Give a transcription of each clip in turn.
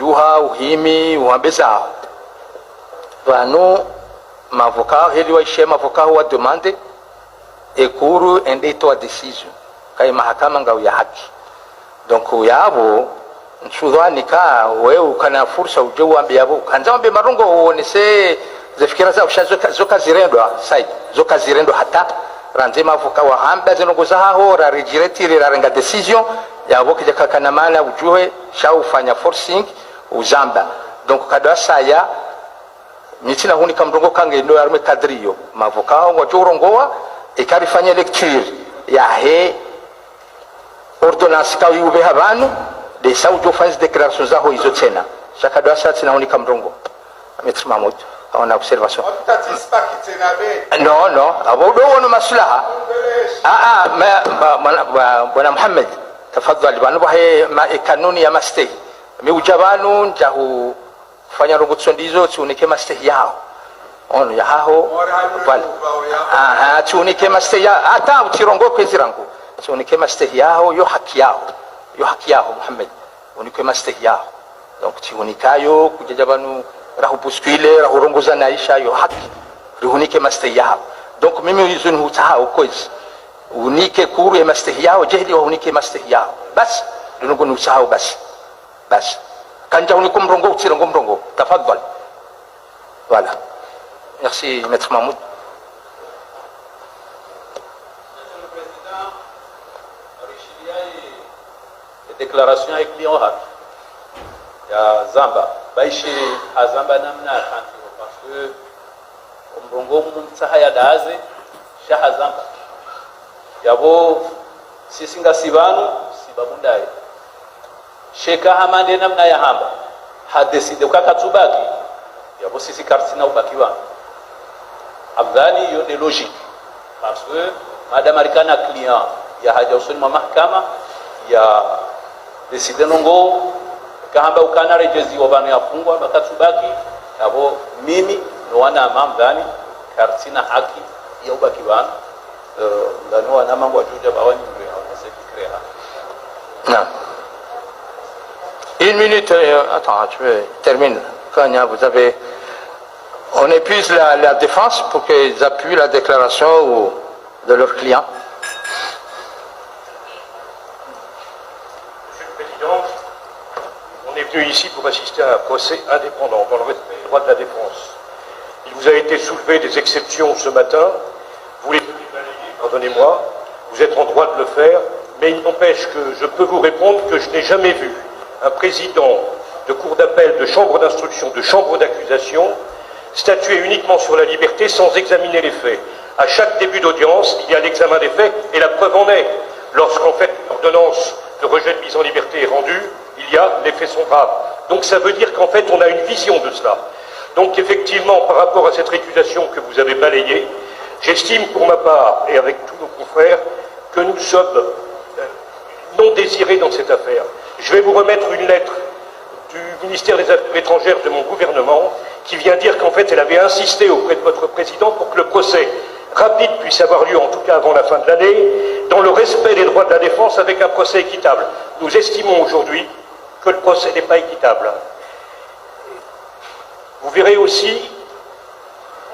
ujuha uhimi uambezao vanu mavocat heli waishe mavocat wa demande ekuru ende to decision kai mahakama ngao ya haki donc yabo nchudhani ka wewe ukana fursa uje uambie yabo kanza ambe marungo uonese zifikira za zoka zirendwa side zoka zirendwa hata ranze mavocat wa hamba zinongoza haho ra regiretire ra renga decision yabo kija kakana mana ujuhe sha ufanya forcing uzamba donc kadwa saya mitina huni kamrongo kange ndo arme kadriyo mavocat ngo jorongoa ikarifanya lecture ya he ordonnance ka yube habanu de saujo faz declarations zaho hizo tena shakadwa sasa tina huni kamrongo Maître Mahmoud on a observation non abo do wono maslaha bwana Muhammad tafadhali bwana bahe kanuni ya mastay miujabanu njahu fanya rungutso ndizo tunike mastay yao ono ya haho vale tunike mastay ya hata utirongo kwezirangu tunike mastay yao yo haki yao Muhammad unike mastay yao donc tunikayo kujajabanu rahubuskile rahurongoza naisha yo haki rihunike mastay yao donc mimi yuzun hutao kozi unike kuru ya mastay yao jehdi unike mastay yao bas dunungu nusahau bas kanja uniku mrongo utirongo mrongo tafadhal voilà merci Maître Mahmoud. Déclaration avec client ya Zamba baishi azamba namna kanti parce que mrongo mumtsaha ya daze shaha Zamba yabo sisi ngasibanu sibabundaye sheka hamande namna ya hamba hadeside ukakatsubaki yabo sisi kartina ubakiwa afghani yo de logique parce que madame alikana client ya haja usoni mwa mahakama ya deside nongo kahamba ukana rejezi wabana yafungwa bakatsubaki yabo mimi no wana mamdani kartina haki ya ubakiwa ndano wana mambo ajuja bawani mwe hawasefikrea non une minute attends je termine quand vous avez on épuise la défense pour qu'ils appuient la déclaration de leurs clients. Monsieur le Président, on est venu ici pour assister à un procès indépendant dans le respect des droits de la défense. Il vous a été soulevé des exceptions ce matin. Vous les avez balayées, pardonnez-moi, vous êtes en droit de le faire, mais il n'empêche que je peux vous répondre que je n'ai jamais vu un président de cour d'appel, de chambre d'instruction, de chambre d'accusation statuer uniquement sur la liberté sans examiner les faits. À chaque début d'audience, il y a l'examen des faits et la preuve en est. Lorsqu'en fait l'ordonnance de rejet de mise en liberté est rendue, les faits sont graves. Donc ça veut dire qu'en fait on a une vision de cela. Donc effectivement, par rapport à cette récusation que vous avez balayée, j'estime pour ma part, et avec tous nos confrères, que nous sommes non désirés dans cette affaire. Je vais vous remettre une lettre du ministère des Affaires étrangères de mon gouvernement qui vient dire qu'en fait elle avait insisté auprès de votre président pour que le procès rapide puisse avoir lieu, en tout cas avant la fin de l'année, dans le respect des droits de la défense avec un procès équitable. Nous estimons aujourd'hui que le procès n'est pas équitable. Vous verrez aussi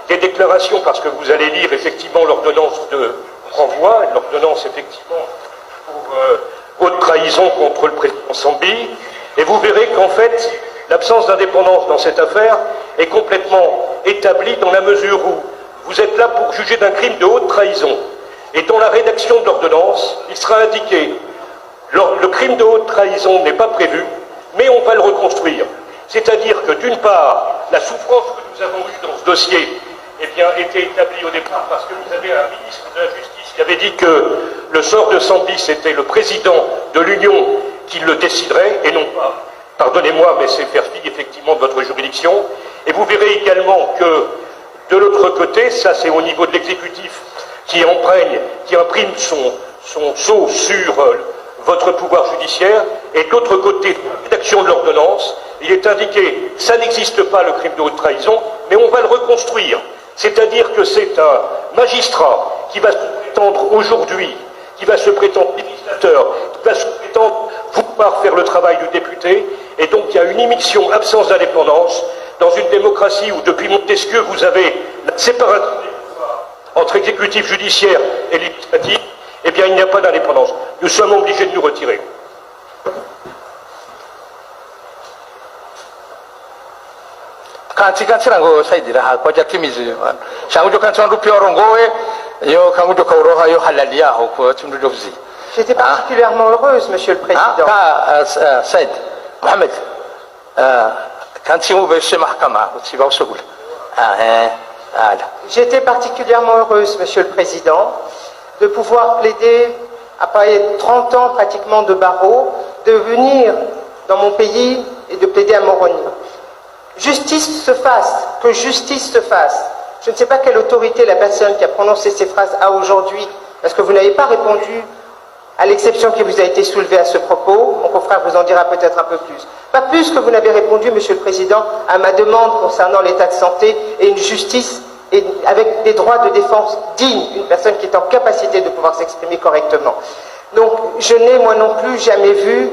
des déclarations, parce que vous allez lire effectivement l'ordonnance de renvoi, l'ordonnance effectivement pour haute trahison contre le président Sambi, et vous verrez qu'en fait, l'absence d'indépendance dans cette affaire est complètement établie dans la mesure où vous êtes là pour juger d'un crime de haute trahison. Et dans la rédaction de l'ordonnance, il sera indiqué le crime de haute trahison n'est pas prévu, mais on va le reconstruire. C'est-à-dire que d'une part, la souffrance que nous avons eue dans ce dossier était établie au départ parce que vous avez un ministre de la Justice qui avait dit que le sort de Sambi, c'était le président de l'Union qui le déciderait, et non pas, pardonnez-moi, mais c'est faire fi effectivement de votre juridiction. Et vous verrez également que de l'autre côté, ça c'est au niveau de l'exécutif qui imprime son sceau sur votre pouvoir judiciaire, et de l'autre côté, la rédaction de l'ordonnance, il est indiqué, ça n'existe pas le crime de haute trahison, mais on va le reconstruire. C'est-à-dire que c'est un magistrat qui va se prétendre aujourd'hui, qui va se prétendre législateur, qui va se prétendre pouvoir faire le travail du député, Et donc il y a une immixtion, absence d'indépendance, dans une démocratie où depuis Montesquieu vous avez la séparation des pouvoirs entre exécutif, judiciaire et législatif, eh bien il n'y a pas d'indépendance. Nous sommes obligés de nous retirer. kanti rango saidira ha kwa jatimizi shangu jo kanti wandu pia rongowe yo kangu jo kauroha yo halalia ho ko tundu dovzi. J'étais particulièrement heureuse, Monsieur le Président. Said Mohamed kanti mu beshe mahkama utiba usugul J'étais particulièrement heureuse, Monsieur le Président, de pouvoir plaider, après 30 ans pratiquement de barreau, de venir dans mon pays et de plaider à Moroni. Justice se fasse, que justice se fasse. Je ne sais pas quelle autorité la personne qui a prononcé ces phrases a aujourd'hui, parce que vous n'avez pas répondu à l'exception qui vous a été soulevée à ce propos. Mon confrère vous en dira peut-être un peu plus. Pas plus que vous n'avez répondu, Monsieur le Président, à ma demande concernant l'état de santé et une justice et avec des droits de défense dignes, une personne qui est en capacité de pouvoir s'exprimer correctement. Donc, je n'ai moi non plus jamais vu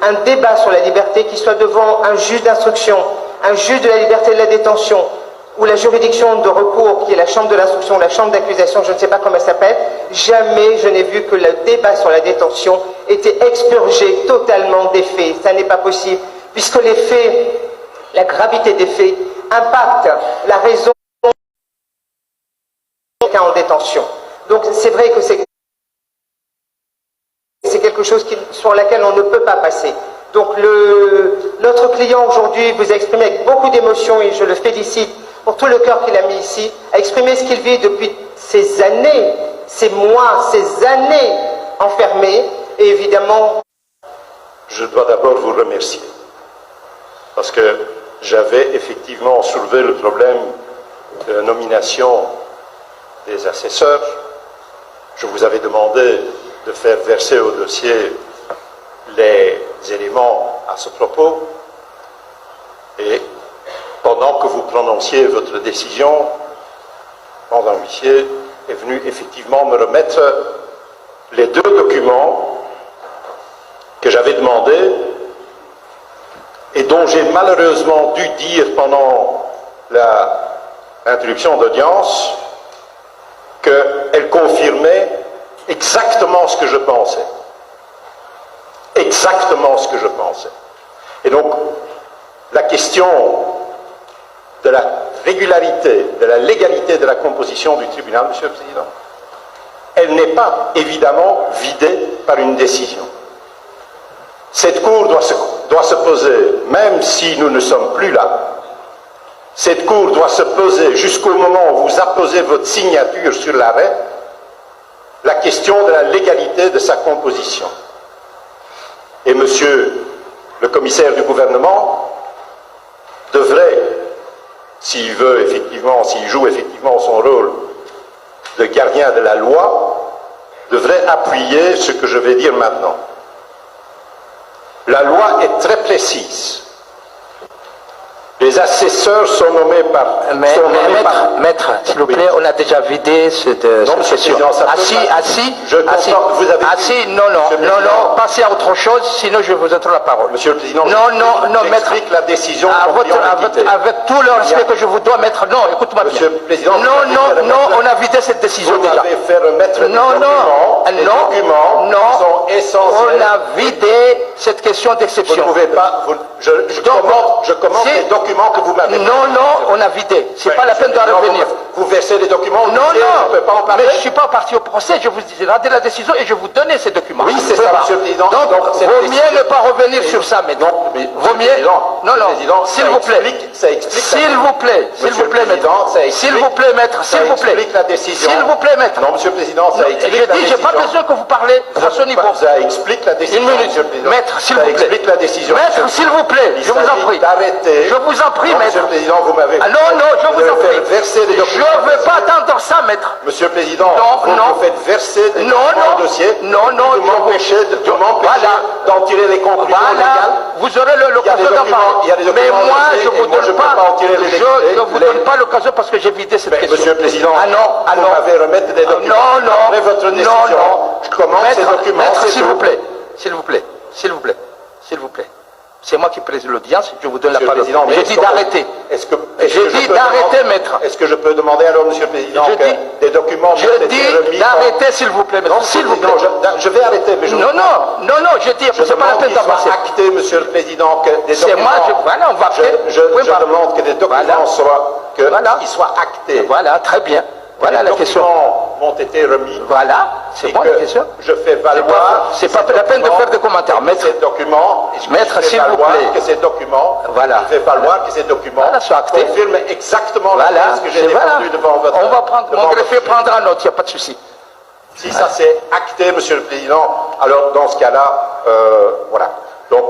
un débat sur la liberté qui soit devant un juge d'instruction, un juge de la liberté de la détention, ou la juridiction de recours, qui est la chambre de l'instruction, la chambre d'accusation, je ne sais pas comment elle s'appelle. Jamais je n'ai vu que le débat sur la détention était expurgé totalement des faits. Ça n'est pas possible, puisque les faits, la gravité des faits, impactent la raison en détention. Donc c'est vrai que c'est quelque chose sur laquelle on ne peut pas passer. Donc notre client aujourd'hui vous a exprimé avec beaucoup d'émotion, et je le félicite pour tout le cœur qu'il a mis ici, a exprimé ce qu'il vit depuis ces années, ces mois, ces années enfermé, et évidemment... Je dois d'abord vous remercier, parce que j'avais effectivement soulevé le problème de la nomination des assesseurs. Je vous avais demandé de faire verser au dossier les éléments à ce propos, et pendant que vous prononciez votre décision, pendant huissier est venu effectivement me remettre les 2 documents que j'avais demandés et dont j'ai malheureusement dû dire pendant l'interruption d'audience qu'elle confirmait exactement ce que je pensais. Exactement ce que je pensais. Et donc, la question de la régularité, de la légalité de la composition du tribunal, Monsieur le Président, elle n'est pas évidemment vidée par une décision. Cette Cour doit se poser, même si nous ne sommes plus là, cette Cour doit se poser jusqu'au moment où vous apposez votre signature sur l'arrêt, la question de la légalité de sa composition. Et Monsieur le commissaire du gouvernement devrait, s'il joue effectivement son rôle de gardien de la loi, devrait appuyer ce que je vais dire maintenant. La loi est très précise. Les assesseurs sont nommés par... Maître, s'il vous plaît, on a déjà vidé cette session. Non, passez à autre chose, sinon je vous donne la parole. Monsieur le Président, non, maître, la décision avec tout le respect que je vous dois, maître, non, écoute-moi bien. Monsieur le Président, on a vidé cette décision déjà. Vous m'avez fait remettre les documents sont essentiels. On a vidé cette question d'exception. Vous ne pouvez pas... Je commente les documents que vous m'avez... Non, on a vidé. C'est pas la peine de revenir. Vous versez les documents... Non, on ne peut pas en parler. mais je ne suis pas parti au procès. Je vous ai rendu la décision et je vous donnais ces documents. Oui, c'est ça, Monsieur le Président. Donc vaut mieux ne pas revenir sur ça maintenant. Vaut mieux... Non, s'il vous plaît. S'il vous plaît, maître. S'il vous plaît, maître. S'il vous plaît. la décision. S'il vous plaît, maître. Non, Monsieur le Président, ça explique la décision. J'ai pas besoin que vous parlez à ce niveau. Ça explique la décision. Une minute. Maître, s'il vous plaît. Ça explique la décision. Maître, s'il vous plaît. Je vous en prie. Je vous en prie, maître. Monsieur le Président, vous m'avez... Non, je vous en prie. Verser des documents. Je ne veux pas attendre ça, maître. Monsieur le Président, vous faites verser des documents au dossier. Non, vous m'empêchez d'en tirer les conclusions légales. Vous aurez l'occasion d'en parler. Mais moi, je ne vous donne pas l'occasion parce que j'ai vidé cette question. Monsieur le Président, vous m'avez remettre des documents. Après votre décision, je commence ces documents. Maître, s'il vous plaît. C'est moi qui préside l'audience, je vous donne Monsieur la le parole. Président, J'ai dit d'arrêter. J'ai dit d'arrêter, maître. Est-ce que je peux demander alors, Monsieur le Président, Je que dis- des documents Je m'ont été dis remis d'arrêter, s'il vous plaît, maître. Non, S'il vous plaît. je vais arrêter, mais je Non, je dis, Je c'est pas la demande peine qu'il d'avancer. soit acté, Monsieur le Président, que des C'est documents... moi, voilà, on va faire. Je Oui, bah. demande que des documents Voilà. Voilà. qu'ils soient actés. Voilà, très bien. Voilà les la question. documents m'ont été remis. Voilà, c'est et bon que la question. Je fais valoir... C'est pas la peine de faire des commentaires. Maître, ces documents... Maître, je fais s'il vous valoir plaît. que ces documents... Voilà. Je fais valoir que ces documents Voilà, soient actés. confirment exactement Voilà, ce que j'ai c'est voilà. défendu devant votre... On va prendre, devant mon votre greffier jury. prendra note, il n'y a pas de souci. Si ça c'est acté, Monsieur le Président, alors dans ce cas-là, voilà. Donc,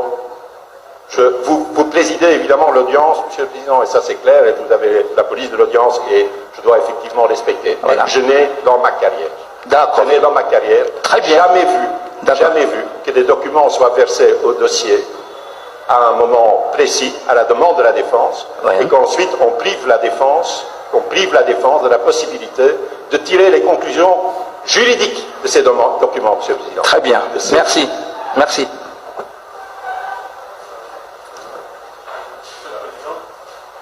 vous présidez évidemment l'audience, Monsieur le Président, et ça c'est clair, et vous avez la police de l'audience et je dois effectivement respecter. Mais Voilà. je n'ai dans ma carrière, D'accord. Très bien. jamais vu que des documents soient versés au dossier à un moment précis, à la demande de la défense, Ouais. et qu'ensuite on prive la défense de la possibilité de tirer les conclusions juridiques de ces documents, Monsieur le Président. Très bien. Merci. Merci.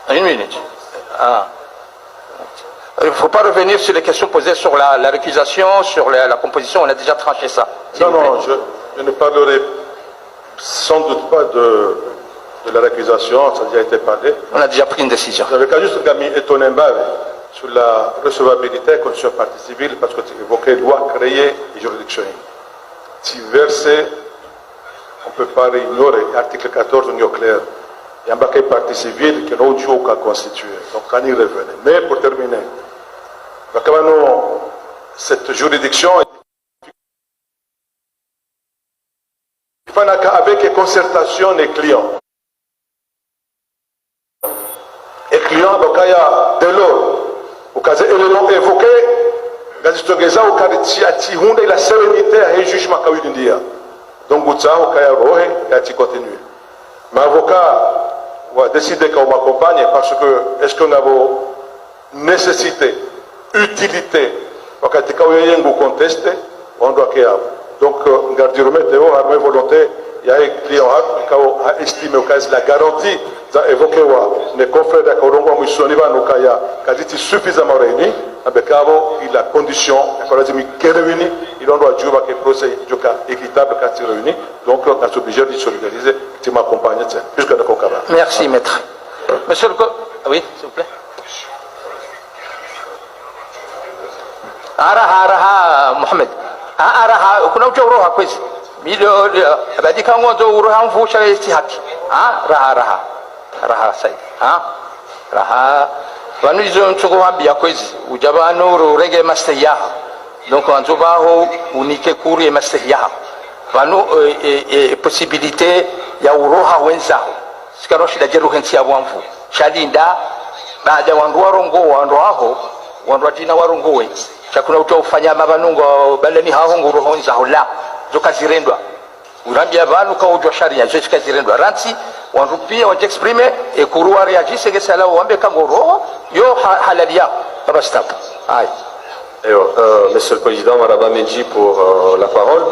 Une minute. Ah. Il ne faut pas revenir sur les questions posées sur la récusation, sur la composition, on a déjà tranché ça. s'il Non, vous plaît. non, je ne parlerai sans doute pas de la récusation, ça a déjà été parlé. On a déjà pris une décision. J'avais qu'à juste étonné sur la recevabilité condition partie civile parce que tu évoquais loi créée et juridiction. Si versé, on ne peut pas ignorer, article 14 on est clair. Il y a un paquet partie civile qui n'a aucun constitué. Donc, on y revenait. Mais pour terminer, cette juridiction, il faut avec concertation des clients. Et client, donc il y a de l'eau. Au cas où élément évoqué, gazistogeza au cas de la sérénité à un jugement kawidindia. Donc au cas où il y a rohe, il continue. Mais avocat va décider qu'on m'accompagne parce que est-ce qu'on a nécessité, utilité, parce que quand on a contesté, on doit qu'il y a. Donc, garder météo, à ma volonté, il y a un client qui a estimé que la garantie évoqué les confrères d'accord on dit suffisamment réunis avec il a condition il doit jouer avec un procès équitable quand il réuni donc on est obligé de solidariser tu m'accompagnes puisque nous avons. Merci maître. Monsieur le oui s'il vous plaît. Araha Mohamed araha kuna uchoroha kwezi milio abadika ngozo uroha mvusha esti haki raha sai raha vanu izo ntsuko hambia kwezi ujabano urege masteya donc anzubaho unike kuri masteya vanu possibilité ya uroha wenzaho sikaro shida jeru hensi ya bwamvu shalinda baada wandu warongo wandu aho wandu atina warongo we chakuna utofanya mabanungo baleni haho nguroho nzaho la zokazirendwa urambia vanu ka ujwa sharia zo zikazirendwa ranti wandu pia wajexprime e kuruwa reagisse que sala wambe kangoro yo halalia rastap ay. Monsieur le Président, Maraba Menji pour la parole.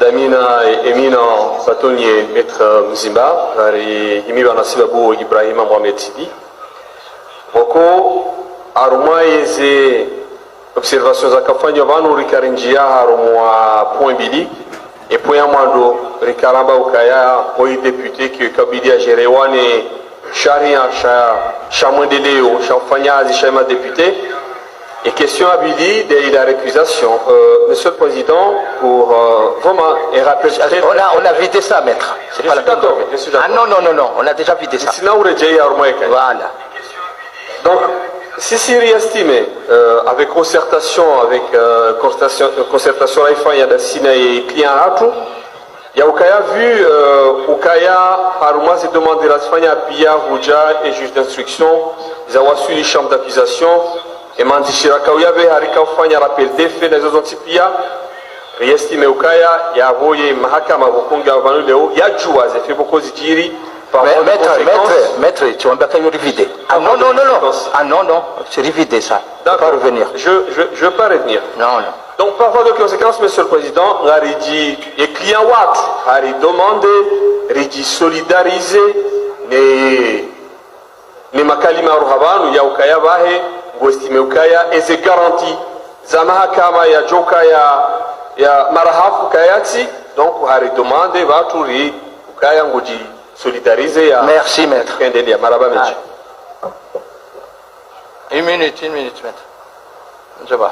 Damina et Emina Batonier, Maître Mzimba, et Imiba Nasibabu Ibrahima Mohamed Sidi. Boko, Aruma et observations à Kafanya Vanu Rikarinjia, Aruma Point Bili, et Point Amando, Rikaramba Okaya, Point député qui est Kabili à Jéréwane, Charia, Chamandeleo, Chafanya, Chama député. Et question à Billy de la récusation. Monsieur le Président, pour vraiment et rappeler. On a vidé ça, maître. C'est pas la peine. Ah non, on a déjà vidé ça. Voilà. Donc, si Syrie estimé, avec concertation, concertation il y a des signes et clients à tout, il y a Okaya vu, Okaya, Haruma s'est demandé la Spagna, Pia, Rouja et juge d'instruction, ils ont reçu les chambres d'accusation. Et Mandishira Kaouyabe Harika Fanya rappel des faits des autres pia Riestime Ukaya ya voye mahakama Bokonga Vanu Leo ya Jouaz et fait beaucoup de jiri par maître tu vas pas rivider. Ah non c'est rividé ça pas revenir. Je ne veux pas revenir. Non, non. Donc, par voie de conséquence, Monsieur le Président, les clients Watt, ils demandent de solidariser les makalima ruhabanu ya ukaya bahe, ngwestime ukaya, et c'est garanti. Zamaha kama ya joka ya marahafu kayati, donc ils demandent vaturi ukaya nguji solidariser ya. Merci, maître. Kendelia, maraba meji. Une minute, maître. Je vais.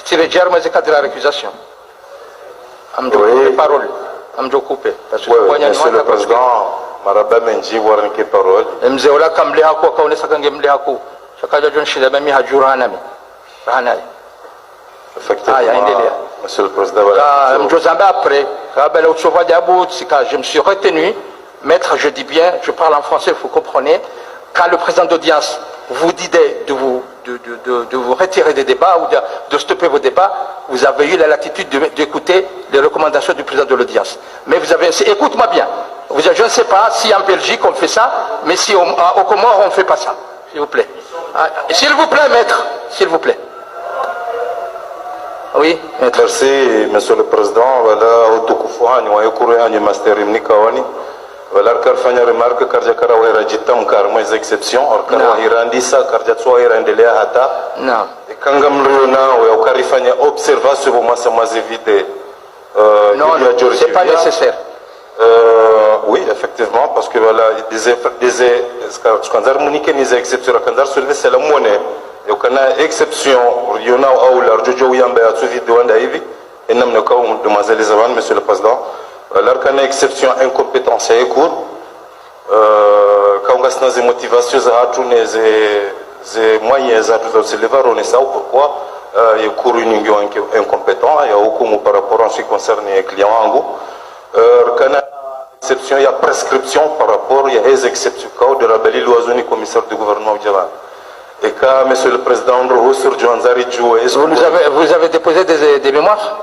Tirez germe et cadre la récusation. Oui. Parole. Amjo coupé. Oui, Monsieur le Président, Maraba Menji, Warnke parole. Mzeola kamle hako akaonesa kange mle hako. Shakaja John Shida mimi hajura nami. Rahana. Effectivement, Monsieur le Président, voilà. Mjozamba après, je me suis retenu, maître, je dis bien, je parle en français, vous comprenez, quand le président d'audience vous dit de vous retirer des débats ou de stopper vos débats, vous avez eu la latitude d'écouter les recommandations du président de l'audience. Mais vous avez, écoute-moi bien, je ne sais pas si en Belgique on fait ça, mais si au Comores on ne fait pas ça, s'il vous plaît. S'il vous plaît, maître, s'il vous plaît. Oui, maître. Merci, Monsieur le Président. Voilà, utukufuani wa yukuruhani masteri mnikawani. Voilà, karfanya remarque karja karawera jitam karmwez exception, or karawirandisa karja tsoira endelea hata. Non. Kanga mriona wa ukarifanya observation pour moi ça m'a évité. Non, c'est pas nécessaire. Oui, effectivement, parce que voilà, quand des exceptions, quand c'est la monnaie. Et quand a exception, il y a Monsieur le Président, lorsqu'on a exception incompétence et cours, quand on a des motivations, des moyens à se lever, on est ça pourquoi il y a cours incompétent, il y a beaucoup par rapport en ce qui concerne les clients en gros. Quand on a exception, il y a prescription par rapport, il y a des exceptions, quand on a rabelli l'oiseau du commissaire du gouvernement. Et quand, Monsieur le Président, vous avez déposé des mémoires?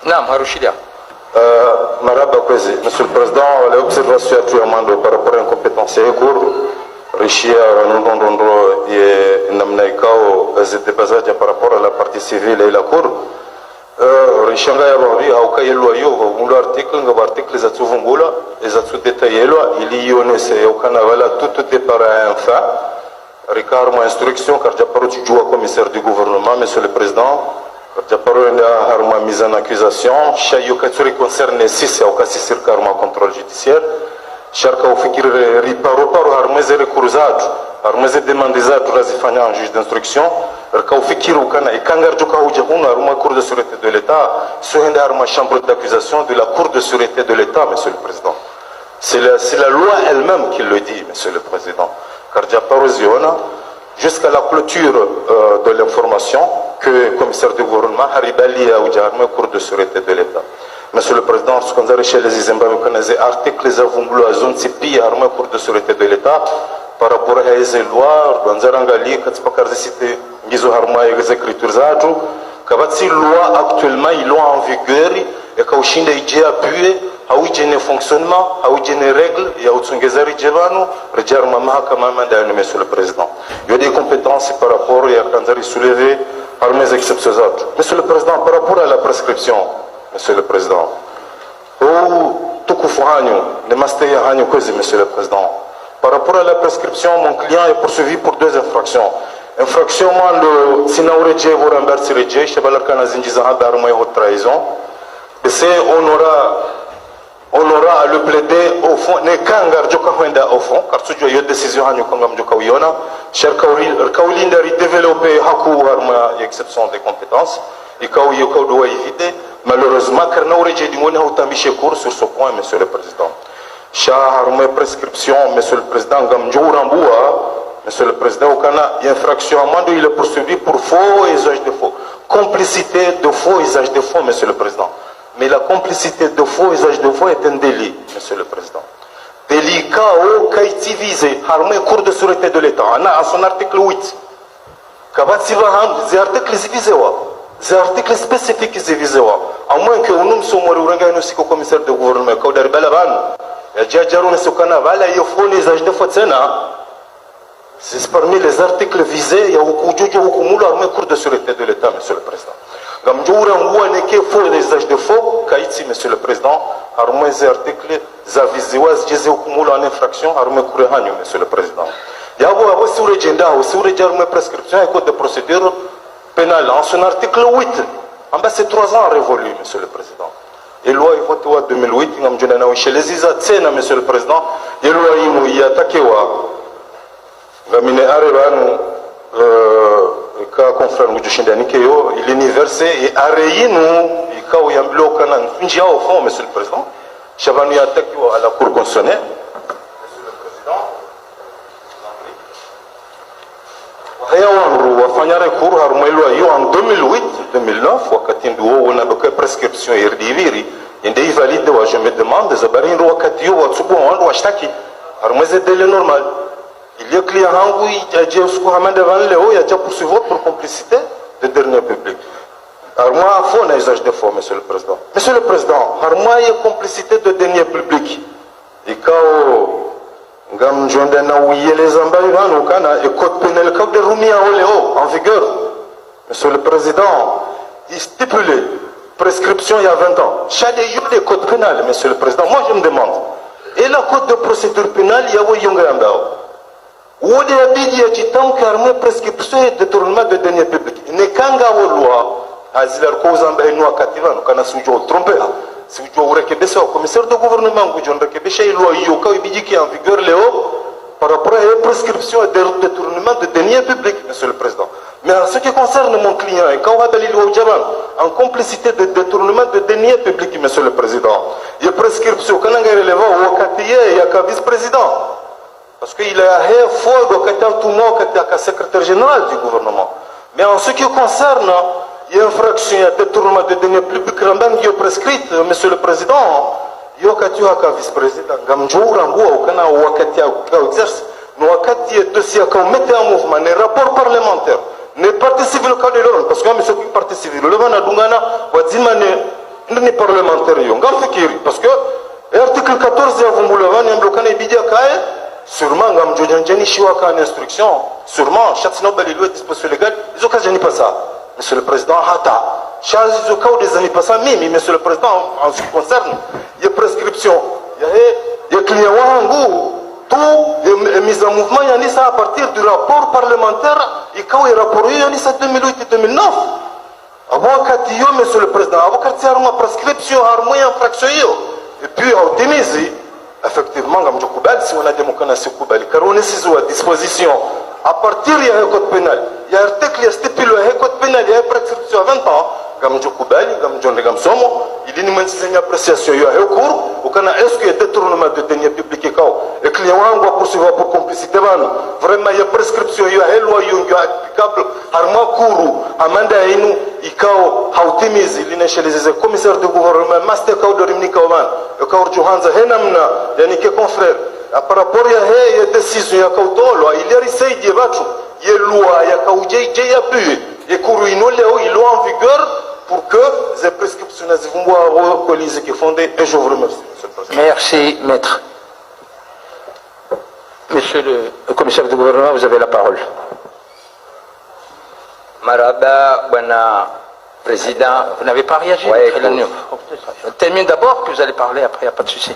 Non, Harushidia. Monsieur le Président, l'observation actuellement par rapport à l'incompétence et cours, Richia Ranundondo et Namnaikao, c'était basé par rapport à la partie civile et la cour. Richanga Yabavi, Aokai Loyo, l'article, l'article, les Atsuvungula, les Atsu détaillés, il y a c'est au Canavala, tout départ à un fin. Ricard, mon instruction, car j'ai parlé du commissaire du gouvernement, Monsieur le Président. J'ai parlé de ma mise en accusation. Chayo Katsuri concerne 6 au cas sur karma contrôle judiciaire. Sharka ufikiri riparo harmeze recruzado harmeze demandizado razifanya en juge d'instruction rka ufikiri ukana ikangar joka huja huna haruma cour de sûreté de l'état sohenda haruma chambre d'accusation de la cour de sûreté de l'état, Monsieur le Président. C'est la loi elle-même qui le dit, Monsieur le Président. Car Diaparoziona, jusqu'à la clôture de l'information que le commissaire du gouvernement Haribali a ouvert cour de sûreté de l'état. Monsieur le Président, ce qu'on a reçu les articles, les avons à zone CPI, armée pour de sûreté de l'État, par rapport à ces lois, dans un angali, quand c'est pas qu'à citer, ils ont armé les écritures zatu, qu'avec loi actuellement, ils l'ont en vigueur, et qu'au Chine, ils ont appuyé, à où il y a un fonctionnement, à où il y a une règle, et à où il y a un Monsieur le Président. Il y a des compétences par rapport à quand ils soulevé par mes exceptions. Monsieur le Président, par rapport à la prescription, Monsieur le Président, Monsieur le Président, par rapport à la prescription, mon client est poursuivi pour 2 infractions. Infraction, le Sinaouredje, vous rembarserez, Chebalarkana Zinjizaha d'armes et haute trahison. Et c'est, on aura à le plaider au fond, ne kangar joka huenda au fond, car ce joyeux décision à nous kangam joka uyona, cher Kaulin d'arri développer haku arma exception des compétences, et Kaou Yoko doit éviter. Malheureusement, car nous avons cours sur ce point, Monsieur le Président. Char, mes prescriptions, Monsieur le Président, Gamdjouramboua, Monsieur le Président, au Canada, infraction amende, il est poursuivi pour faux et usage de faux. Complicité de faux et usage de faux, Monsieur le Président. Mais la complicité de faux et usage de faux est un délit, Monsieur le Président. Délit KO, Kaiti visé, armé cour de sûreté de l'État, en son article 8. kabati bahamwe zi article zivizewa zi article spécifiques zivizewa à moins que nous sommes uranga no siko commissaire de gouvernement ko dar balaban ya jajaru ne sukana wala yofo les âges de fotsena. C'est parmi les articles visés, il y a un cours de sûreté de l'État, Monsieur le Président. Gamjoura Mouane qui faux les âges de faux, Kaïti, Monsieur le Président, armé les articles, Zaviziwaz, Jésus Kumula en infraction, armé Kourehanyo, Monsieur le Président. Il y a aussi un agenda, aussi un prescription et code de procédure pénale. En son article 8, en bas c'est 3 ans révolu, Monsieur le Président. Et loi est votée en 2008, chez les Isatsena, Monsieur le Président, et loi il y a Takewa. Gamine arevanu ka confrère mujishindani keyo il universé et areyinu ikao yamblo kana nfinjia au fond Monsieur le Président Chavanu attaqué à la Cour constitutionnelle Monsieur le Président hayawanru wafanya recours harumelo hiyo en 2008 2009 wakati ndio wanaboka prescription irdiviri ende valide wa je me demande zabarinru wakati hiyo watsubu wandu washtaki harumeze délai normal. Il y a client qui a dit que il a déjà poursuivi pour complicité de dernier public. Alors moi, il faut un usage de faux, Monsieur le Président. Monsieur le Président, moi, il y a complicité de dernier public. Et quand les ambassades, le code pénal, le code de Roumia en vigueur, Monsieur le Président, il stipulait prescription il y a 20 ans. Chaque jour, le code pénal, Monsieur le Président, moi je me demande. Et le code de procédure pénale, il y a où où des habits qui tombent carrément prescription et détournement de deniers publics. Ne kanga loi, azilar cause en bain noa kativan, kana sujo trompé. Si vous voulez que le commissaire de gouvernement, vous avez que loi yoka qui est en vigueur léo par rapport à la prescription et détournement de deniers publics, Monsieur le Président. Mais en ce qui concerne mon client, et quand on va en complicité de détournement de deniers publics, Monsieur le Président, il y a prescription, quand on est relevant au Katiye, il y a qu'un vice-président. Parce qu'il a faux tout le monde qui est secrétaire général du gouvernement. Mais en ce qui concerne, il y a infraction, il y a détournement de deniers publics, qui est prescrite, Monsieur le Président, il y a un vice-président, Gamjour, Ramboua, au exerce, nous avons dossier qu'on mettait en mouvement, les rapports parlementaires, les partis civils au cas de l'ONU, parce que monsieur qui est parti civil, le Van Adungana, les parlementaires, parce que l'article 14, il y a un bloqué, il y a sûrement, une instruction, sûrement, chaque disposition légale, ils n'ont pas ça. Monsieur le Président, ils n'ont pas ça, mais Monsieur le Président, en ce qui concerne, il y a prescription, il y a client, tout est mis en mouvement, il y a ça à partir du rapport parlementaire, et quand il y a rapport, il y a ça 2008 et 2009. Monsieur le Président, il y a une prescription, il y a une infraction, et puis, optimiser. Effectivement, si on a démocratie Koubali, car on est à disposition, à partir il y a un code pénal, il y a un article qui stipule un code pénal, il y a une prescription à 20 ans, Gamjo Koubali, Gamjo Negamsomo, il y a une appréciation, il y a un cours, ou quand est-ce qu'il y a détournement de deniers publics et que les gens vont poursuivre pour complicité, vraiment il y a prescription, il y a une loi, il y a applicable, Arma Kourou, Amanda Inou, Ikao, Hautimiz, il chez les commissaires de gouvernement, Master Kao de Rimni Kauman, le Kao Johanza, Henamna, Yannick confrère, par rapport à la décision, il y a Kautolo, il y a Risei Dievachu, il y a loi, il y a Kaoudjei, il y a pu, et Kourou Inoleo, il est en vigueur pour que les prescriptions soient colisées qui fondées, et je vous remercie, Monsieur le Président. Merci, Maître. Monsieur le commissaire du gouvernement, vous avez la parole. Maraba, Bwana Président. Vous n'avez pas réagi? Ouais, je termine d'abord, puis vous allez parler après, il n'y a pas de souci.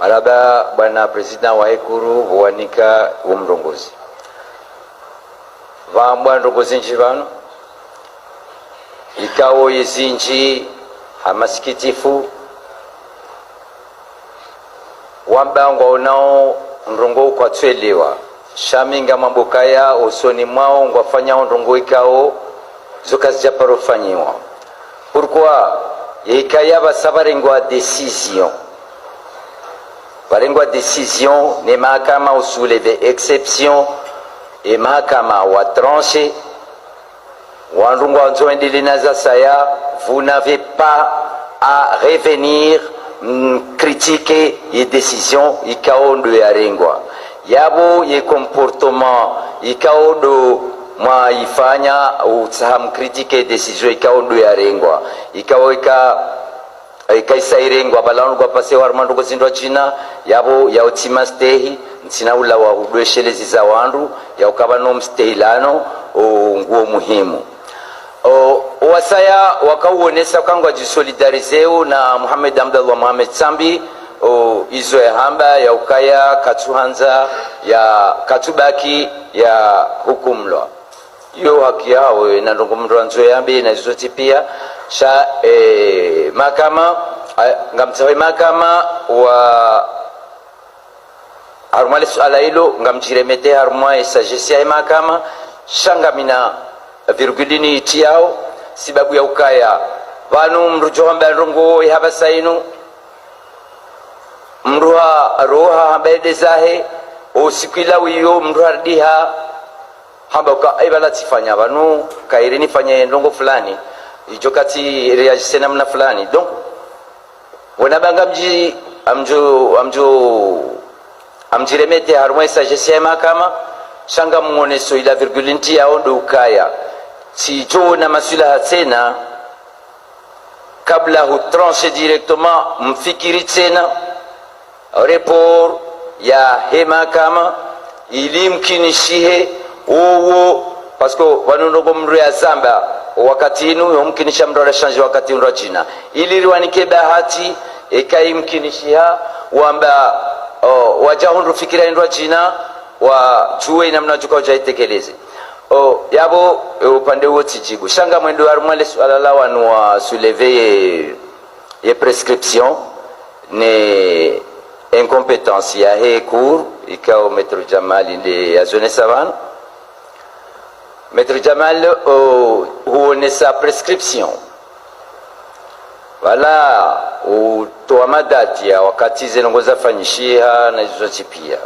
Maraba, Bwana Président wa Ekuru, Bwanika, Umrongozi. Vambwa ndongozi nchivano. Ikawo yezinji, hamasikitifu. Wambangwa unao ndongo kwa tuelewa. Shaminga mambokaya usoni mwao ngwafanya ndongo ikao zokazi japarofanyiwa. Pourquoi? Yekaya basabarengwa décision. Barengwa décision ne mahakama ou soulever exception et mahakama wa tranché. Wandungwa nzoendele naza saya, vous n'avez pas à revenir critiquer les décisions ikao ndo yarengwa. yabo ye comportement ikao do mwa ifanya utsaham critique decision ikao do yarengwa ikao ikaisairingwa balanu kwa pase warmandu kwa zindwa china yabo ya utima stehi ntina ula wa udweshelezi za wandu ya ukabano mstehilano nguo muhimu wasaya wakauonesa kangwa jisolidarizeu na Muhammad Abdallah Mohamed Sambi izo ya hamba ya ukaya katuhanza ya katubaki ya hukumlwa yo haki yao na ndongomro nzo yambe na zoti pia sha mahakama ngamtsawe mahakama wa harumale suala hilo ngamjiremete harumwa sagesse ya mahakama shangamina virgulini itiao sababu ya ukaya vanu mrujo hamba ndongo yaba sainu mruha roha hamba zahe usikila wiyo mruha diha hamba ka ibala tifanya vanu kairini fanya ndongo fulani ijo kati reagisse namna fulani donc wanabanga mji amjiremete harumwa sagesse ya mahakama shanga muoneso ila virgulinti yao ndo ukaya sijo na masula tena kabla hutranche directement mfikiri tena report ya hema kama ilimkinishihe uwo pasko wanondogo mru ya zamba wakati inu yomkinisha mru change wakati inu jina ili riwanike bahati ekaimkinishiha wamba wajahundu fikira inu jina wajue namna juka jaitekeleze yabo upande huo tijibu shanga mwendo harumale suala la wanu wa soulever ye prescription ne incompétence ya he cour ikao maître Jamal inde ya zone savane maître Jamal huone sa prescription wala utoa madati ya wakati zenongoza fanyishia na hizo pia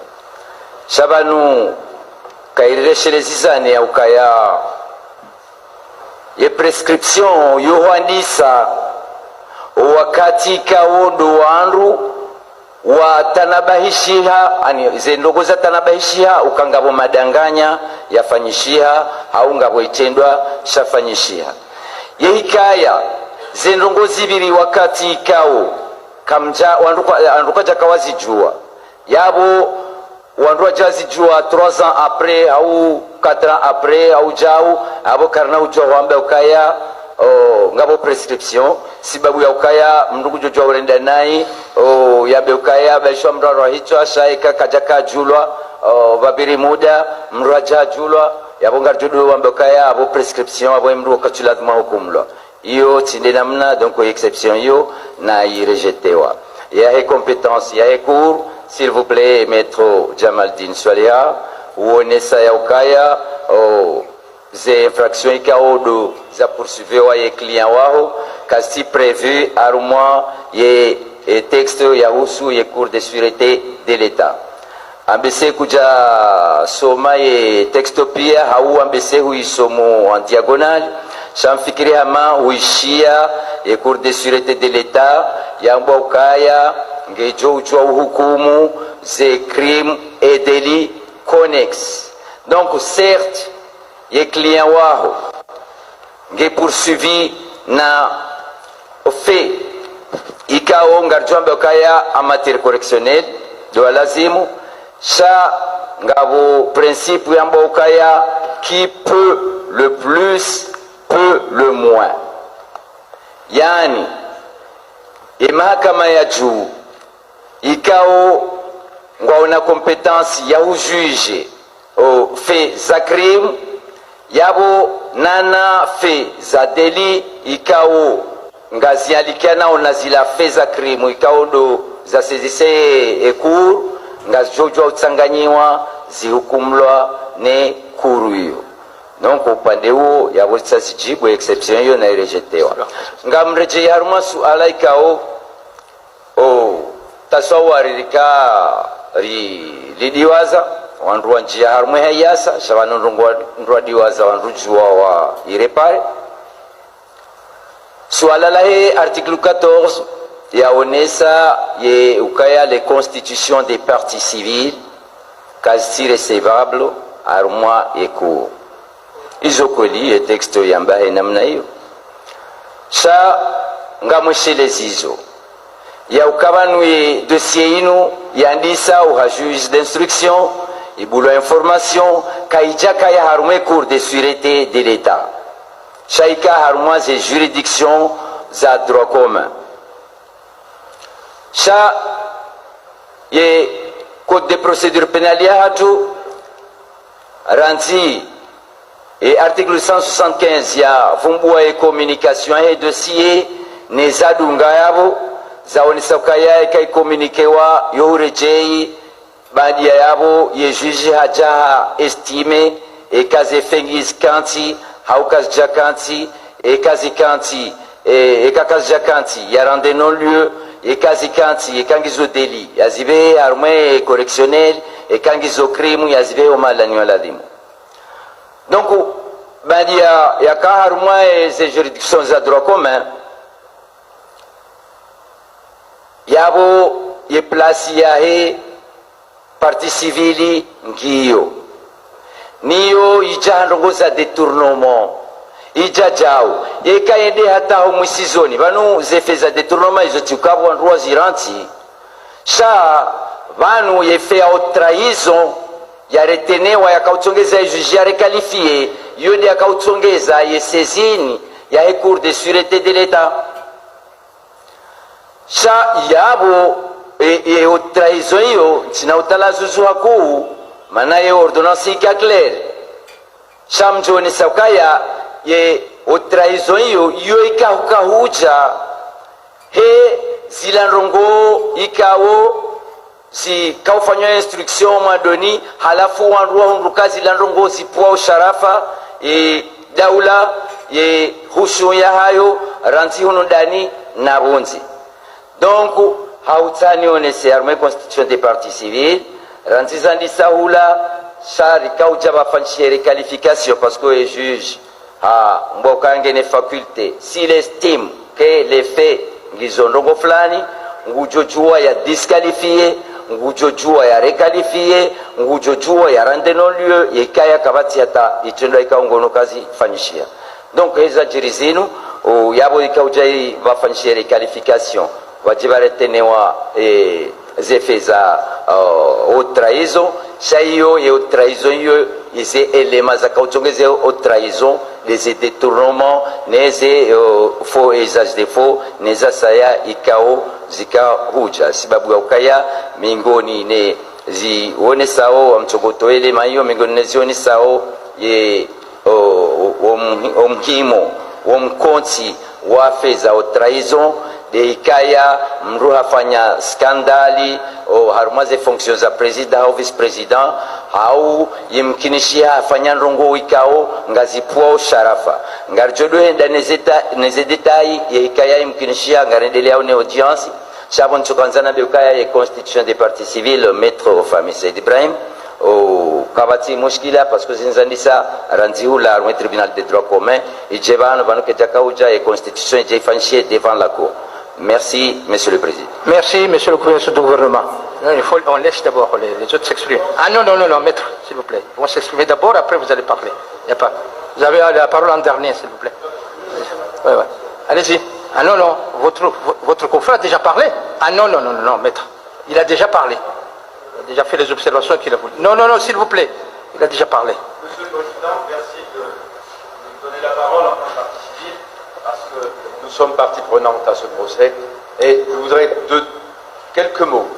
shabanu kaireshelezizane ya ukaya ye prescription yohandisa wakati kaondo wandu watanabahishiha ani zendogoza tanabahishiha ukangabo madanganya yafanyishiha au ngabo itendwa shafanyishiha yehikaya zendongozi biri wakati kao kamja wanduka kawazi jua yabo wandu wajazi jua 3 ans après au 4 ans après au jao abo karna ujua wamba ukaya ngabo prescription sibabu ya ukaya mndugu jojo urenda nai yabe ukaya baishwa mraro hicho ashaika kajaka julwa babiri muda mraja julwa yabo ngarjudu wamba ukaya abo prescription abo mru kachula dma hukumlwa iyo tinde namna donc exception yo na irejetewa ya he compétence ya he cours. S'il vous plaît, maître Jamaldine Swaliha, uonesa ya ukaya ze infraction ikao do za poursuivre ye client wao kasi prévu arumwa ye texte ya husu ye cour de sûreté de l'état ambese kuja soma ye texte pia hau ambese huisomo en diagonale shamfikiri hama huishia ye cour de sûreté de l'état yambwa ukaya ngejo ujua uhukumu ze crimes et délits connexes. Donc certes ye client wao nge poursuivi na fait ikao ngarjombe kaya en matière correctionnelle do lazimu sha ngabo principe yambo kaya qui peut le plus peut le moins yani mahakama ya juu ikao ngwaona compétence ya ujuge fait za crime yabo nana fait za délit ikao ngazialikana onazila fait za crime ikao ndo za sezise cour ngazojwa utsanganyiwa zihukumlwa ne kuru hiyo donc upande huo yabo tsasijibu exception hiyo na irejetewa ngamreje haruma suala ikao tasawwaririka lidiwaza wandu wanjia harumwe hayasa shabanu ndwa diwaza wandu jua wa irepare suala lahe article 14 yaonesa ye ukaya les constitutions des partis civils quasi recevable armoi eku izokweli texto yambaye namna hiyo sa ngamweshelezizo ya ukabanwe dossier inu yandisa uha juge d'instruction ibulwa information kaija kaya harumwe cour de sûreté de l'état shaika harumwa ze juridiction za droit commun sha ye code de procédure pénale ya hatu ranzi et article 175 ya vumbua e communication et dossier ne zadunga yabo zaonesa kaya kai communiquewa yourejei badia yabo ye juge haja estime e kaze fengis kanti haukas jakanti e kazi kanti e kakas jakanti ya rende non lieu e kazi kanti e kangizo deli yazibe armée correctionnel e kangizo crime yazibe o malani waladimu. Donc badia ya kaharmwa e ces juridictions za droit commun yabo ye place ya he parti civili ngiyo niyo ijandongo za détournement ijajao yekaende hata ho mwisizoni banu zefe za détournement izo tukabwa ndwa ziranti sha banu yefe ya trahison ya retenewa yakautsongeza juge ya requalifié yodi yakautsongeza ye saisine ya he cour de sûreté de l'état sha yabo e trahison hiyo tina utalazuzu hakuu maana ye ordonnance ika claire sha mjoni sakaya ye trahison hiyo yo ikahuja he zilanrongo ikawo si kaufanywa instruction mwadoni halafu wanruwa hunruka zilanrongo zipua usharafa daula ye hushu ya hayo ranzi hunu ndani na bunzi. Donc hautani onese armée constitution des partis civils ranzi zandi sahula shari kauja bafanchire qualification parce que le juge a mbokange ne faculté s'il estime que les faits ngizondongo fulani ngujojua ya disqualifié ngujojua ya requalifié ngujojua ya rende non lieu yekaya kabati hata itendo ikaongono kazi fanyishia. Donc heza jirizinu yabo ikauja bafanyishire requalification wajibaretenewa zefe za haute trahison shaiyo ye haute trahison yo ize elema za kauchongeze haute trahison les détournements neze faux usage de faux neza saya ikao zika huja sababu ya ukaya mingoni ne zione sao amchogoto elema hiyo mingoni ne zione sao ye omkimo omkonti wa feza haute trahison de ikaya mruha fanya skandali harumaze fonction za president au vice president au yimkinishia afanya rongo ikao ngazipua sharafa ngarjodo henda neze detai ya ikaya yimkinishia ngarendelea une audience chabon chokanzana be ukaya ya constitution des partis civils maître Fami Said Ibrahim kabati mushkila parce que zinzandisa ranzihula au tribunal de droit commun ijebano banuke jakauja ya constitution ijefanchie devant la cour. Merci, Monsieur le Président. Merci, Monsieur le Président du gouvernement. On laisse d'abord les autres s'exprimer. Ah non, maître, s'il vous plaît. Vous s'exprimer d'abord, après vous allez parler. Y a pas. Vous avez la parole en dernier, s'il vous plaît. Ouais. Allez-y. Ah non, votre confrère a déjà parlé. Ah non, maître. Il a déjà parlé. Il a déjà fait les observations qu'il a voulu. Non, s'il vous plaît. Il a déjà parlé. Monsieur le Président, merci de nous donner la parole en tant que partie civile, parce que nous sommes partie prenante à ce procès, et je voudrais quelques mots.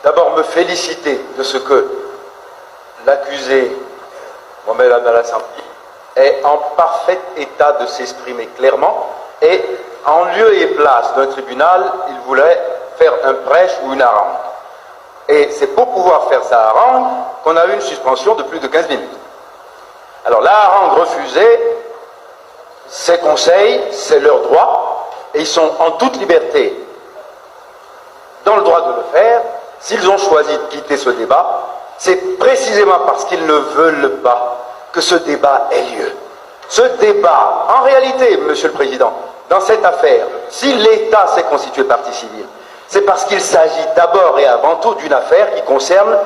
D'abord me féliciter de ce que l'accusé Mohamed Abdallah est en parfait état de s'exprimer clairement, et en lieu et place d'un tribunal, il voulait faire un prêche ou une harangue. Et c'est pour pouvoir faire sa harangue qu'on a eu une suspension de plus de 15 minutes. Alors la harangue refusée, ces conseils, c'est leur droit, et ils sont en toute liberté dans le droit de le faire. S'ils ont choisi de quitter ce débat, c'est précisément parce qu'ils ne veulent pas que ce débat ait lieu. Ce débat, en réalité, Monsieur le Président, dans cette affaire, si l'État s'est constitué partie civile, c'est parce qu'il s'agit d'abord et avant tout d'une affaire qui concerne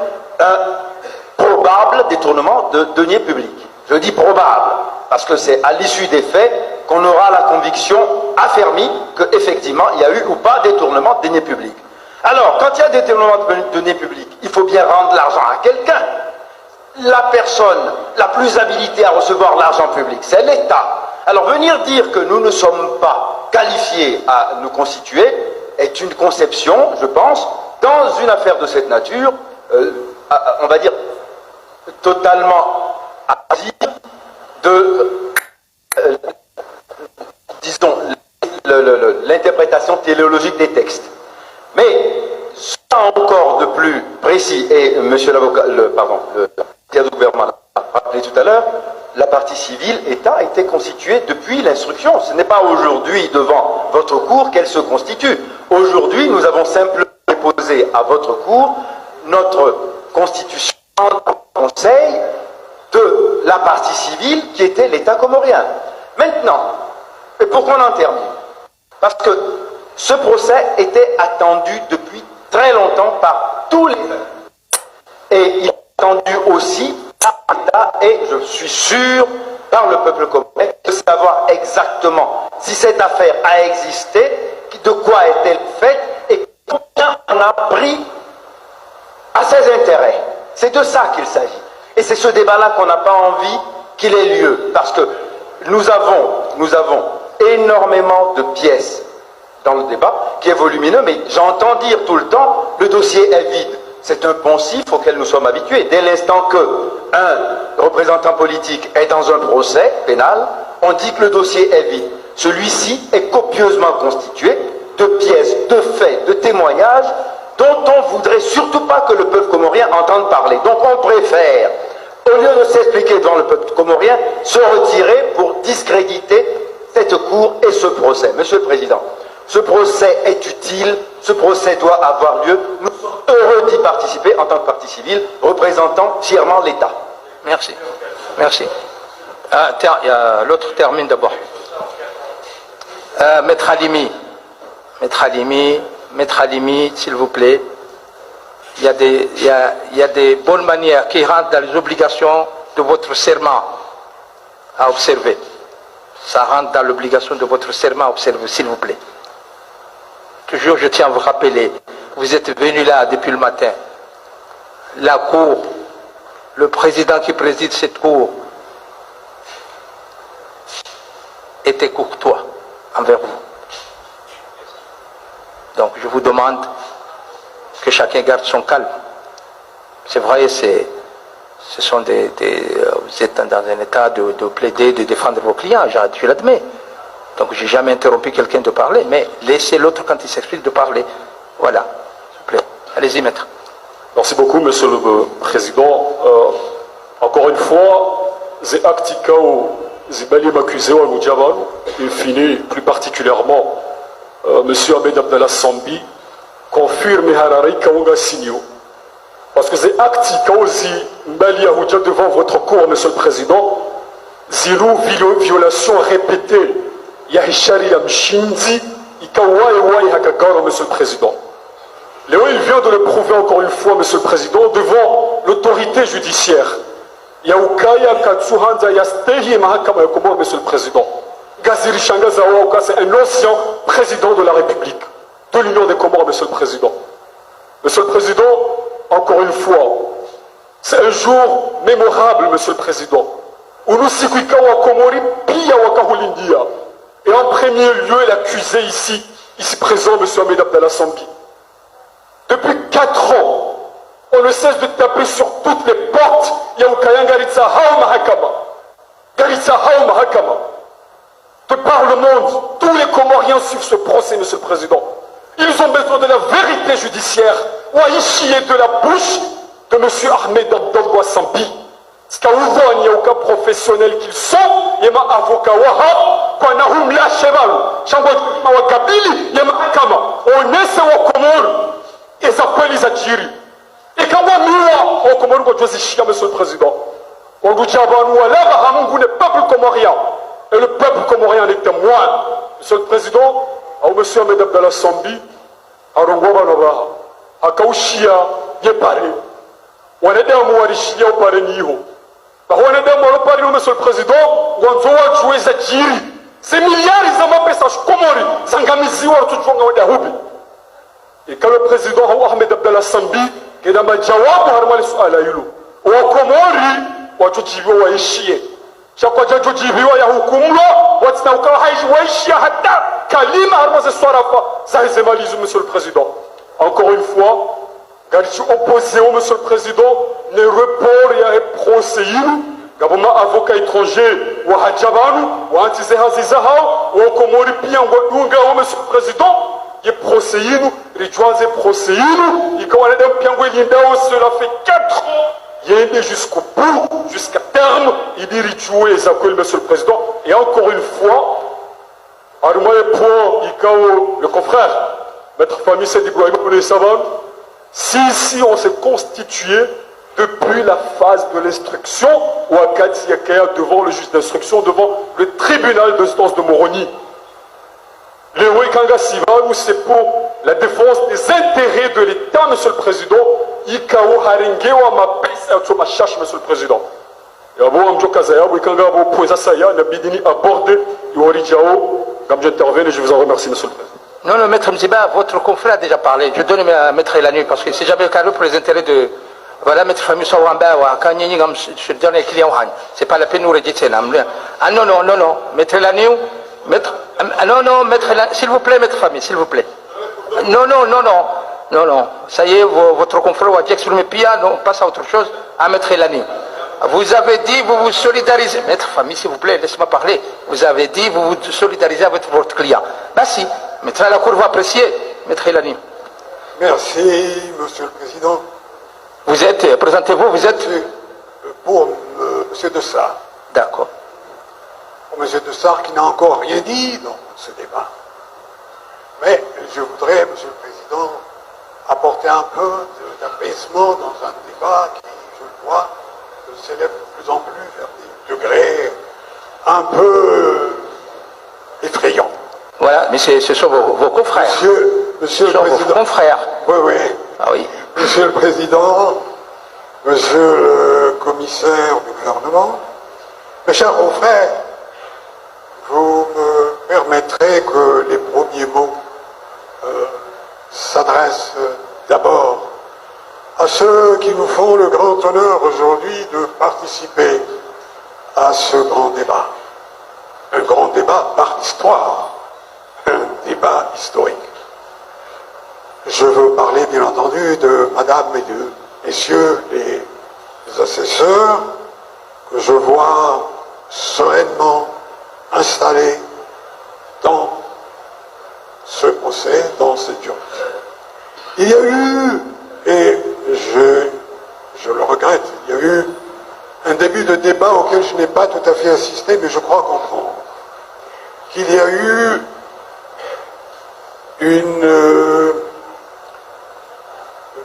probable détournement de deniers publics. Je dis probable, parce que c'est à l'issue des faits qu'on aura la conviction affermie qu'effectivement il y a eu ou pas détournement de deniers publics. Alors, quand il y a détournement de deniers publics, il faut bien rendre l'argent à quelqu'un. La personne la plus habilitée à recevoir l'argent public, c'est l'État. Alors venir dire que nous ne sommes pas qualifiés à nous constituer est une conception, je pense, dans une affaire de cette nature, on va dire, totalement de, disons, l'interprétation téléologique des textes. Mais, encore de plus précis, et monsieur l'avocat, le gouvernement l'a rappelé tout à l'heure, la partie civile, État, a été constituée depuis l'instruction. Ce n'est pas aujourd'hui, devant votre cour, qu'elle se constitue. Aujourd'hui, nous avons simplement déposé à votre cour notre constitution conseil de la partie civile qui était l'État comorien. Maintenant, et pour qu'on en termine, parce que ce procès était attendu depuis très longtemps par tous les et il est attendu aussi par l'État et je suis sûr par le peuple comorien de savoir exactement si cette affaire a existé, de quoi est-elle faite et combien on a pris à ses intérêts. C'est de ça qu'il s'agit. Et c'est ce débat-là qu'on n'a pas envie qu'il ait lieu. Parce que nous avons énormément de pièces dans le débat, qui est volumineux, mais j'entends dire tout le temps, le dossier est vide. C'est un poncif auquel nous sommes habitués. Dès l'instant qu'un représentant politique est dans un procès pénal, on dit que le dossier est vide. Celui-ci est copieusement constitué de pièces, de faits, de témoignages, dont on ne voudrait surtout pas que le peuple comorien entende parler. Donc on préfère, au lieu de s'expliquer devant le peuple comorien, se retirer pour discréditer cette cour et ce procès. Monsieur le Président, ce procès est utile, ce procès doit avoir lieu. Nous sommes heureux d'y participer en tant que partie civile, représentant fièrement l'État. Merci. Merci. L'autre termine d'abord. Maître Halimi, s'il vous plaît. Il y a des bonnes manières qui rentrent dans les obligations de votre serment à observer. Ça rentre dans l'obligation de votre serment à observer, s'il vous plaît. Toujours, je tiens à vous rappeler, vous êtes venu là depuis le matin. La cour, le président qui préside cette cour était courtois envers vous. Donc je vous demande que chacun garde son calme. C'est vrai, vous êtes dans un état de plaider, de défendre vos clients, je l'admets. Donc je n'ai jamais interrompu quelqu'un de parler, mais laissez l'autre quand il s'exprime de parler. Voilà, s'il vous plaît. Allez-y, maître. Merci beaucoup, monsieur le président. Encore une fois, j'ai acté j'ai m'accusé au Moudjavan, et fini plus particulièrement monsieur Ahmed Abdallah Sambi, confirme Harari Kaonga Signo. Parce que j'ai acté aussi devant votre cour, monsieur le président, zéro violation répétée. Yahishari Amshinzi, Ikawaï Hakagara, monsieur le président. Léo, il vient de le prouver encore une fois, monsieur le président, devant l'autorité judiciaire. Yaukaya Katsuhanza Yastehi Mahakama Yakobo, monsieur le président. Gaziri Shangazawa, c'est un ancien président de la République, de l'Union des Comores, monsieur le président. Monsieur le président, encore une fois, c'est un jour mémorable, monsieur le président, où nous Sikuikawa Komori, Pia Wakahulindia. Et en premier lieu, l'accusé ici présent, M. Ahmed Abdallah Sambi. Depuis 4 ans, on ne cesse de taper sur toutes les portes. Yaoukayan Garitsa Hao Mahakama. Garitsa Hao Mahakama. De par le monde, tous les Comoriens suivent ce procès, M. le Président. Ils ont besoin de la vérité judiciaire. Ouaïchi est de la bouche de M. Ahmed Abdallah Sambi. Ce qu'il y a aucun professionnel qu'ils sont, il y a un avocat wahab, qu'on a un la cheval, Chango Wagabili, il y a un kama, on est sur le Comore, et ça peut les attirer. Et quand on nous au Comore, on dit chier, monsieur le président. On dit Jabanou, là, Ramon, le peuple comorien, et le peuple comorien est témoin. Monsieur le président, monsieur Ahmed Abdallah Sambi, à Rongobanova, à Kauchia, il est paré. wanadamu walishia upareni hiyo. Kwa wanadamu walopari Monsieur le Président, wanzo wajue za jiri. C'est milliards za mapesa shikomori zangamiziwa tuchonga wadahubi. Ikawa Président Ahmed Abdallah Sambi kena majawabu harmali suala hilo. Wakomori wachujibiwa waishie. Chakwa jajujibiwa ya hukumlo watina ukawa waishia hata kalima harmaze swarafa za izemalizu Monsieur le Président. Encore une fois, Galici opposé au Monsieur le Président, ne report ya procès gaboma avocat étranger wa hajabanu wa antizehazizaha wa komori pia ngwadunga au Monsieur le Président ye procès rijwaze procès ikawa nada pia ngwelindao cela fait 4 ans yende jusqu'au bout jusqu'à terme il dit rijouer za que Monsieur le Président et encore une fois armoye point ikao le confrère maître famille Sedi Ibrahim Oulé Savan si on s'est constitué depuis la phase de l'instruction ou à Katsiakaya devant le juge d'instruction, devant le tribunal d'instance de Moroni. Le Wekanga Siva, c'est pour la défense des intérêts de l'État, Monsieur le Président. Ikao Haringewa ma pesa ma chache, Monsieur le Président. Et avant Amjo Kazaya, Wekanga Abo Poesa Saya, Nabidini abordé, Yorijao, comme j'interviens et je vous en remercie, Monsieur le Président. Non, non, Maître Mziba, votre confrère a déjà parlé. Je donne à Maître Elanu parce que c'est jamais le cas pour les intérêts de. Voilà, Maître Famille Sawamba, je donne les clients. C'est pas la peine de nous redire. Ah non, non, non, non. Maître Elanu, Maître. Non, non, Maître Elanu, s'il vous plaît, Maître Famille, s'il vous plaît. Non, non, non, non. Non, non. Ça y est, votre confrère a dit exprimer pia, non, on passe à autre chose. À Maître Elanu. Vous avez dit, vous vous solidarisez. Maître Famille, s'il vous plaît, laissez-moi parler. Vous avez dit, vous vous solidarisez avec votre client. Bah si. Maître la Cour va apprécier, Maître Elani. Merci, Monsieur le Président. Vous êtes, présentez-vous, vous êtes pour M. Dessart. D'accord. Pour M. Dessart qui n'a encore rien dit dans ce débat. Mais je voudrais, M. le Président, apporter un peu d'apaisement dans un débat qui, je le vois, s'élève de plus en plus vers des degrés un peu effrayants. Voilà, mais ce sont vos confrères. Monsieur le Président. Vos confrères. Oui, oui. Ah oui. Monsieur le Président, Monsieur le Commissaire du gouvernement, mes chers confrères, vous me permettrez que les premiers mots s'adressent d'abord à ceux qui nous font le grand honneur aujourd'hui de participer à ce grand débat. Un grand débat par l'histoire. Un débat historique. Je veux parler bien entendu de Madame et de Messieurs les assesseurs que je vois sereinement installés dans ce procès, dans cette jury. Il y a eu, et je le regrette, il y a eu un début de débat auquel je n'ai pas tout à fait assisté, mais je crois comprendre qu'il y a eu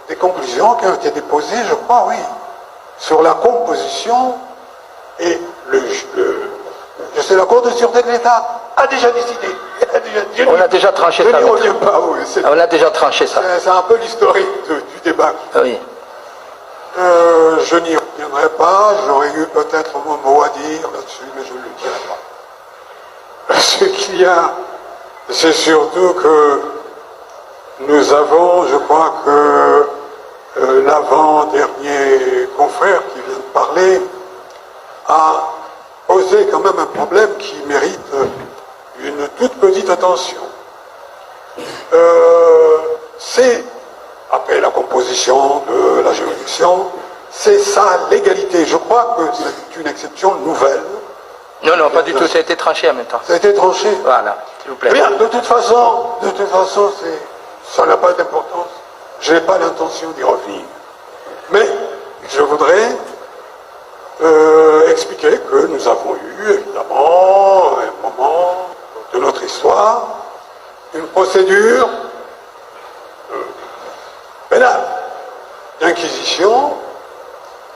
des conclusions qui ont été déposées, je crois, oui, sur la composition et je sais, la Cour de sûreté de l'État a déjà décidé. On a déjà tranché ça. On a déjà tranché ça. C'est un peu l'historique du débat. Oui. Je n'y reviendrai pas, j'aurais eu peut-être mon mot à dire là-dessus, mais je ne le dirai pas. Ce qu'il y a, c'est surtout que nous avons, je crois que l'avant-dernier confrère qui vient de parler a posé quand même un problème qui mérite une toute petite attention. C'est, après la composition de la juridiction, c'est sa légalité. Je crois que c'est une exception nouvelle. Non, non, pas du tout, ça a été tranché en même temps. Ça a été tranché. Voilà, s'il vous plaît. Bien, de toute façon, ça n'a pas d'importance. Je n'ai pas l'intention d'y revenir. Mais je voudrais expliquer que nous avons eu, évidemment, à un moment de notre histoire, une procédure pénale d'inquisition,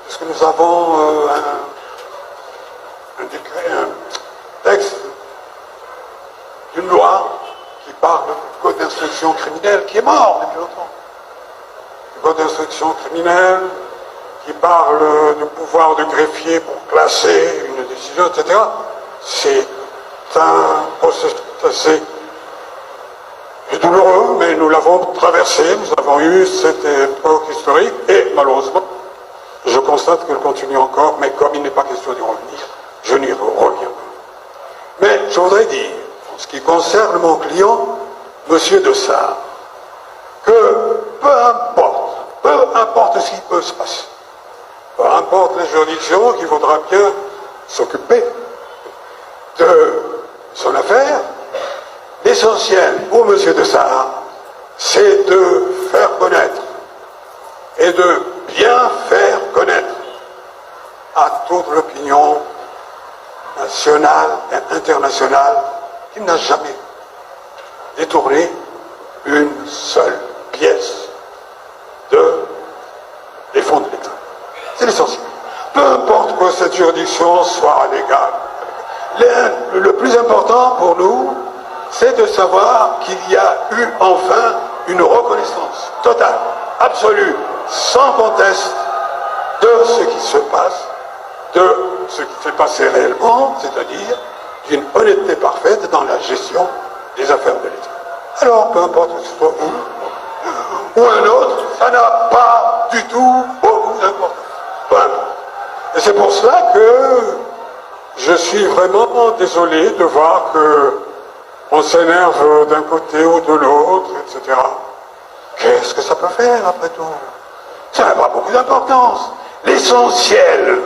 puisque nous avons un décret, un texte d'une loi qui parle du code d'instruction criminelle, qui est mort depuis longtemps. Le code d'instruction criminelle, qui parle du pouvoir du greffier pour classer une décision, etc. C'est un processus assez douloureux, mais nous l'avons traversé, nous avons eu cette époque historique, et malheureusement, je constate qu'elle continue encore, mais comme il n'est pas question d'y revenir, je n'y reviens pas. Mais je voudrais dire, en ce qui concerne mon client, M. Dessart, que peu importe ce qui peut se passer, peu importe les juridictions, qu'il faudra bien s'occuper de son affaire, l'essentiel pour M. Dessart, c'est de faire connaître et de bien faire connaître à toute l'opinion nationale et internationale qu'il n'a jamais détourné une seule pièce des fonds de l'État. C'est l'essentiel. Peu importe que cette juridiction soit légale. Le plus important pour nous, c'est de savoir qu'il y a eu enfin une reconnaissance totale, absolue, sans conteste, de ce qui se passe, de ce qui s'est passé réellement, c'est-à-dire d'une honnêteté parfaite dans la gestion des affaires de l'État. Alors, peu importe que ce soit vous ou un autre, ça n'a pas du tout beaucoup d'importance. Peu importe. Et c'est pour cela que je suis vraiment désolé de voir que on s'énerve d'un côté ou de l'autre, etc. Qu'est-ce que ça peut faire après tout? Ça n'a pas beaucoup d'importance. L'essentiel,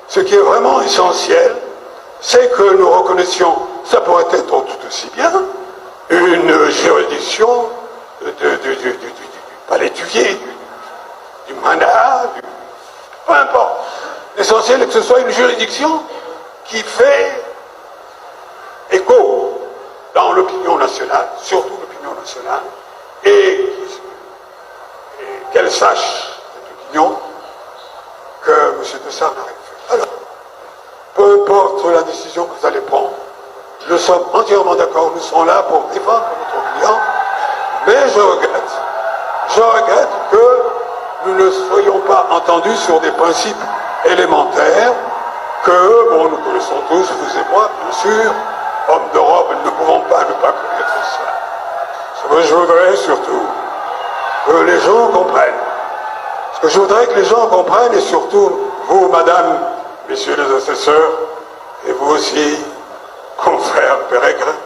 ce qui est vraiment essentiel, c'est que nous reconnaissions, ça pourrait être tout aussi bien, une juridiction du palétuvier, du mandat, peu importe. L'essentiel est que ce soit une juridiction qui fait écho dans l'opinion nationale, surtout l'opinion nationale, et qu'elle sache, cette opinion, que M. Dessart n'a rien fait. Alors, peu importe la décision que vous allez prendre, nous sommes entièrement d'accord, nous sommes là pour défendre notre client, mais je regrette que nous ne soyons pas entendus sur des principes élémentaires que, bon, nous connaissons tous, vous et moi, bien sûr, hommes d'Europe, nous ne pouvons pas ne pas connaître ça. Ce que je voudrais surtout, que les gens comprennent. Ce que je voudrais que les gens comprennent, et surtout, vous, madame, messieurs les assesseurs, et vous aussi, confrères pérégrins,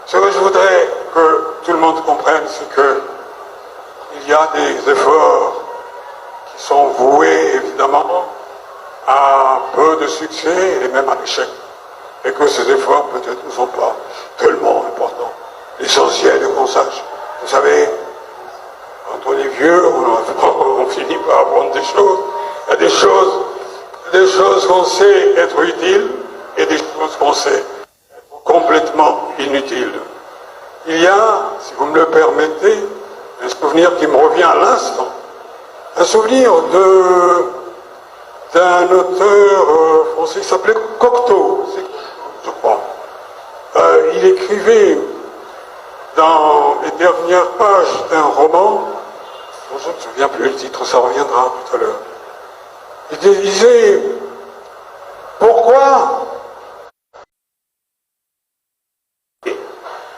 ce que je voudrais que tout le monde comprenne, c'est que il y a des efforts qui sont voués, évidemment, à peu de succès et même à l'échec. Et que ces efforts, peut-être, ne sont pas tellement importants. L'essentiel est qu'on sache. Vous savez, quand on est vieux, on finit par apprendre des choses. Il y a des choses qu'on sait être utiles et des choses qu'on sait être complètement inutiles. Il y a, si vous me le permettez, un souvenir qui me revient à l'instant. Un souvenir d'un auteur français qui s'appelait Cocteau, je crois. Il écrivait dans les dernières pages d'un roman, dont je ne me souviens plus le titre, ça reviendra tout à l'heure. Il disait, pourquoi?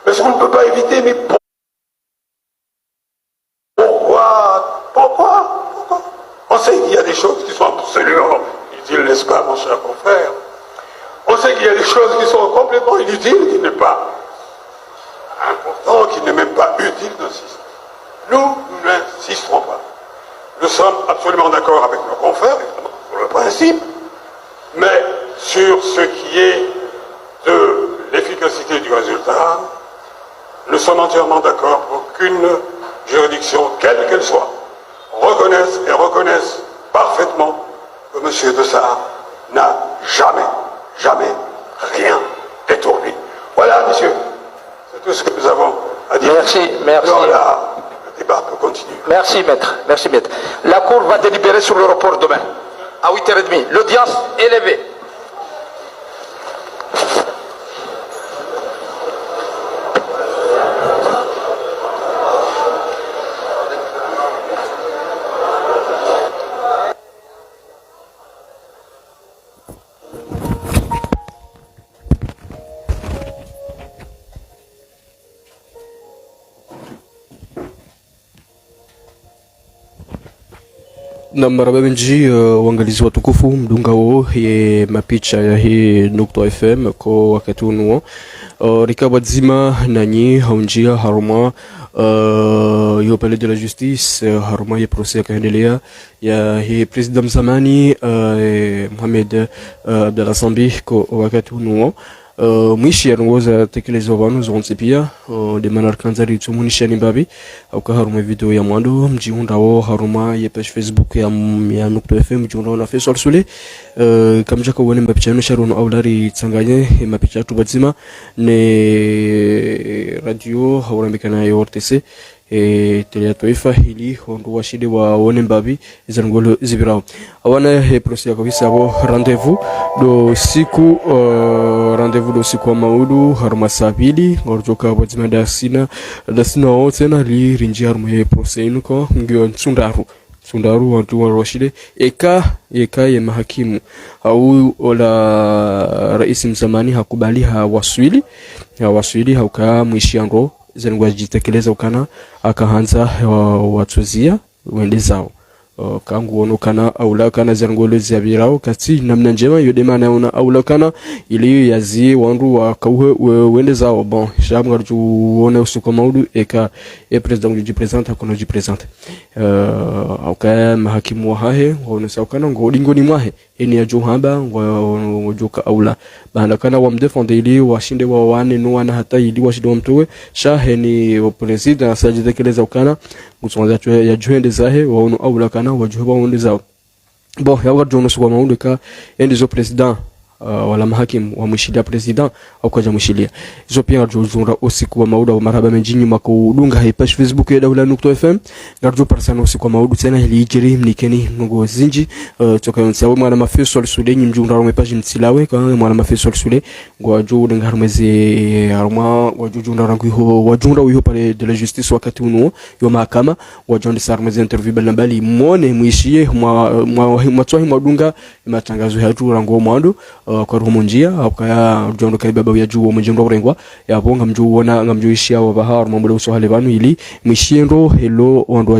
Parce qu'on ne peut pas éviter, mais pourquoi? On sait qu'il y a des choses qui sont absolument inutiles, n'est-ce pas, mon cher confrère? On sait qu'il y a des choses qui sont complètement inutiles, qui n'est pas important, qui n'est même pas utile d'insister. Nous n'insisterons pas. Nous sommes absolument d'accord avec nos confrères, évidemment, sur le principe, mais sur ce qui est de l'efficacité du résultat, nous sommes entièrement d'accord pour qu'une juridiction, quelle qu'elle soit, reconnaisse parfaitement que M. Dessart n'a jamais rien détourné. Voilà, monsieur, c'est tout ce que nous avons à dire. Merci. Alors là, le débat peut continuer. Merci, maître. La Cour va délibérer sur le report demain, à 8h30. L'audience est levée. Na maraba benji wangalizi watukufu mdunga wo ye mapicha ya hii Nukta FM kwa wakati unuo rikaba dzima nanyi haunjia haruma yo palais de la justice haruma ye procès yakaendelea ya hii president mzamani Mohamed Abdallah Sambi kwa wakati unuo mwishi ya nungoza tekeleza wanu zonse pia de manar kanzari tumunisha nimbabi au ka haruma video ya mwando mjiunda wo haruma ye page Facebook ya Nukta FM mjiunda na Facebook sule kamja ko wone mapicha no sharono aulari tsanganye mapicha tu bazima ne radio haurambikana ya RTC tele toifa hili hondo washide wa wone mbabi izangolo zibirao awana procès ya kabisa abo rendez-vous do siku wa maudu haruma sabili ngorjoka bazima dasina otena li rinji haruma procès inuko ngio sundaru wantu wa Rashide eka ya mahakimu au ola rais mzamani hakubali hawaswili hauka mwishiango zenwa jitekeleza ukana akaanza watuzia wende zao kangu wono kana aula kana zangolo zabirao kati namna njema yode mana una aula kana ili yazi wandu wa kauhe wende zao bon jamga juone usuko maudu eka president du présente akono du présente auka mahakimu hahe wono saukana ngolingo ni mwahe eni ya johamba ngojoka aula bana kana wamdefende ili washinde wa wane no wana hata ili washinde wamtowe shaheni president asajitekeleza ukana ngusonza ya juende zahe wono aula kana wajuba wonde zao bon yawa jono swa maudu ka endizo president wala mahakim wa mwishilia president au kwa mwishilia hizo pia jozunra usiku wa maudu wa marhaba menjini makudunga page Facebook ya Dawla Nukta FM garjo parsana usiku wa maudu tena hili ijiri mnikeni ngo zinji toka yonsi awe mwana mafeso sule nyimjunra wa page nsilawe kwa mwana mafeso sule ngo jo denga harmezi harma wajujunra rangu ho wajunra uyo pale de la justice wakati unuo yo mahakama wajonde sarmezi interview balambali mone mwishie mwatwahi mwadunga matangazo ya tu rango mwando kwa rumunjia akaya jondo kai baba ya juwo mjendo rengwa ya bonga mjuona ngamjuishia wa bahar mambo uso hale banu ili mwishiendo hello ondo